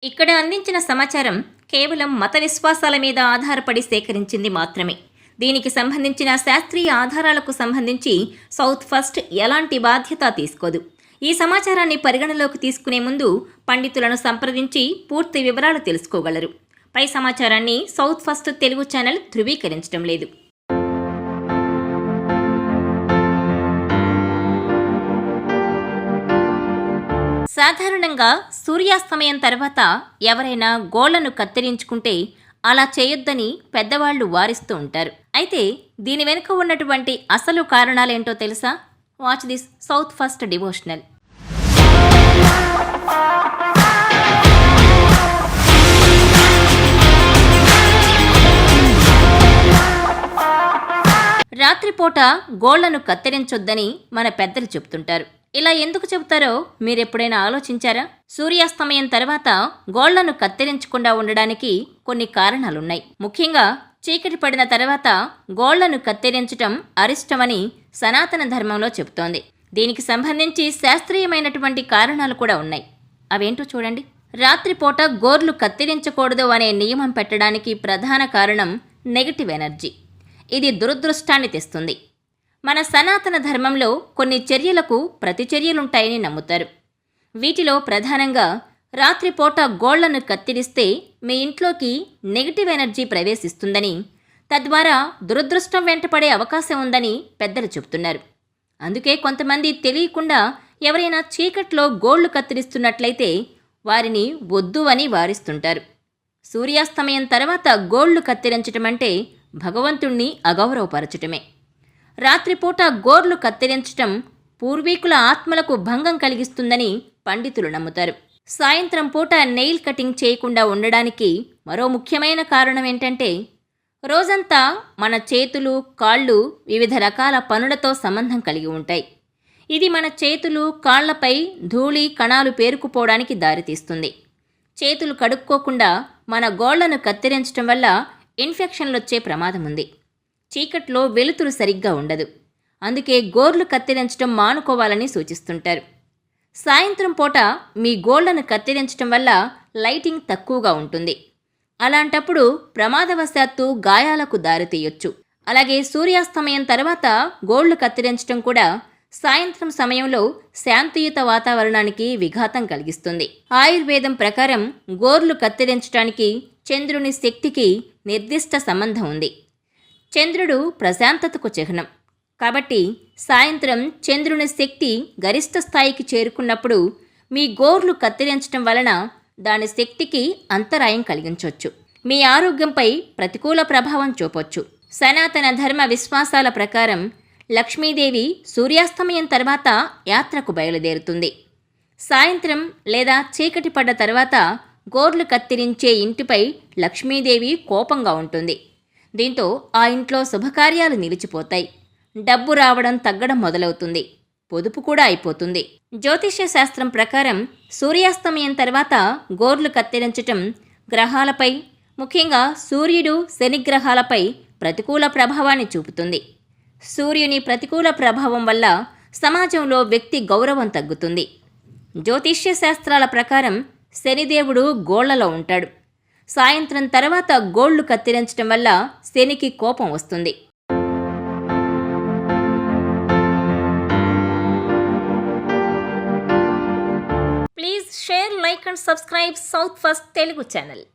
ఇక్కడ అందించిన సమాచారం కేవలం మత విశ్వాసాల మీద ఆధారపడి సేకరించింది మాత్రమే. దీనికి సంబంధించిన శాస్త్రీయ ఆధారాలకు సంబంధించి సౌత్ ఫస్ట్ ఎలాంటి బాధ్యత తీసుకోదు. ఈ సమాచారాన్ని పరిగణలోకి తీసుకునే ముందు పండితులను సంప్రదించి పూర్తి వివరాలు తెలుసుకోగలరు. పై సమాచారాన్ని సౌత్ ఫస్ట్ తెలుగు ఛానల్ ధృవీకరించడం లేదు. సాధారణంగా సూర్యాస్తమయం తర్వాత ఎవరైనా గోళ్లను కత్తిరించుకుంటే అలా చేయొద్దని పెద్దవాళ్లు వారిస్తూ ఉంటారు. అయితే దీని వెనుక ఉన్నటువంటి అసలు కారణాలేంటో తెలుసా? Watch this south first devotional. రాత్రిపూట గోళ్లను కత్తిరించొద్దని మన పెద్దలు చెప్తుంటారు. ఇలా ఎందుకు చెబుతారో మీరెప్పుడైనా ఆలోచించారా? సూర్యాస్తమయం తర్వాత గోళ్లను కత్తిరించకుండా ఉండడానికి కొన్ని కారణాలున్నాయి. ముఖ్యంగా చీకటి పడిన తర్వాత గోళ్లను కత్తిరించటం అరిష్టమని సనాతన ధర్మంలో చెబుతోంది. దీనికి సంబంధించి శాస్త్రీయమైనటువంటి కారణాలు కూడా ఉన్నాయి. అవేంటో చూడండి. రాత్రిపూట గోర్లు కత్తిరించకూడదు అనే నియమం పెట్టడానికి ప్రధాన కారణం నెగటివ్ ఎనర్జీ. ఇది దురదృష్టాన్ని తెస్తుంది. మన సనాతన ధర్మంలో కొన్ని చర్యలకు ప్రతిచర్యలుంటాయని నమ్ముతారు. వీటిలో ప్రధానంగా రాత్రిపూట గోళ్లను కత్తిరిస్తే మీ ఇంట్లోకి నెగిటివ్ ఎనర్జీ ప్రవేశిస్తుందని, తద్వారా దురదృష్టం వెంటపడే అవకాశం ఉందని పెద్దలు చెబుతున్నారు. అందుకే కొంతమంది తెలియకుండా ఎవరైనా చీకట్లో గోళ్లు కత్తిరిస్తున్నట్లయితే వారిని వద్దు అని వారిస్తుంటారు. సూర్యాస్తమయం తర్వాత గోళ్లు కత్తిరించటం అంటే భగవంతుణ్ణి అగౌరవపరచటమే. రాత్రిపూట గోర్లు కత్తిరించటం పూర్వీకుల ఆత్మలకు భంగం కలిగిస్తుందని పండితులు నమ్ముతారు. సాయంత్రం పూట నెయిల్ కటింగ్ చేయకుండా ఉండడానికి మరో ముఖ్యమైన కారణం ఏంటంటే, రోజంతా మన చేతులు, కాళ్ళు వివిధ రకాల పనులతో సంబంధం కలిగి ఉంటాయి. ఇది మన చేతులు, కాళ్లపై ధూళి కణాలు పేరుకుపోవడానికి దారితీస్తుంది. చేతులు కడుక్కోకుండా మన గోళ్లను కత్తిరించటం వల్ల ఇన్ఫెక్షన్లొచ్చే ప్రమాదం ఉంది. చీకట్లో వెలుతురు సరిగ్గా ఉండదు. అందుకే గోర్లు కత్తిరించడం మానుకోవాలని సూచిస్తుంటారు. సాయంత్రం పూట మీ గోళ్లను కత్తిరించడం వల్ల లైటింగ్ తక్కువగా ఉంటుంది. అలాంటప్పుడు ప్రమాదవశాత్తు గాయాలకు దారితీయొచ్చు. అలాగే సూర్యాస్తమయం తర్వాత గోళ్లు కత్తిరించడం కూడా సాయంత్రం సమయంలో శాంతియుత వాతావరణానికి విఘాతం కలిగిస్తుంది. ఆయుర్వేదం ప్రకారం గోర్లు కత్తిరించడానికి చంద్రుని శక్తికి నిర్దిష్ట సంబంధం ఉంది. చంద్రుడు ప్రశాంతతకు చిహ్నం. కాబట్టి సాయంత్రం చంద్రుని శక్తి గరిష్ట స్థాయికి చేరుకున్నప్పుడు మీ గోర్లు కత్తిరించడం వలన దాని శక్తికి అంతరాయం కలిగించవచ్చు. మీ ఆరోగ్యంపై ప్రతికూల ప్రభావం చూపొచ్చు. సనాతన ధర్మ విశ్వాసాల ప్రకారం లక్ష్మీదేవి సూర్యాస్తమయం తర్వాత యాత్రకు బయలుదేరుతుంది. సాయంత్రం లేదా చీకటి పడ్డ తర్వాత గోర్లు కత్తిరించే ఇంటిపై లక్ష్మీదేవి కోపంగా ఉంటుంది. దీంతో ఆ ఇంట్లో శుభకార్యాలు నిలిచిపోతాయి. డబ్బు రావడం తగ్గడం మొదలవుతుంది. పొదుపు కూడా అయిపోతుంది. జ్యోతిష్య శాస్త్రం ప్రకారం సూర్యాస్తమయం తర్వాత గోర్లు కత్తిరించటం గ్రహాలపై, ముఖ్యంగా సూర్యుడు, శనిగ్రహాలపై ప్రతికూల ప్రభావాన్ని చూపుతుంది. సూర్యుని ప్రతికూల ప్రభావం వల్ల సమాజంలో వ్యక్తి గౌరవం తగ్గుతుంది. జ్యోతిష్య శాస్త్రాల ప్రకారం శనిదేవుడు గోళ్లలో ఉంటాడు. సాయంత్రం తర్వాత గోళ్లు కత్తిరించడం వల్ల శనికి కోపం వస్తుంది. Please share, like and subscribe south first Telugu channel.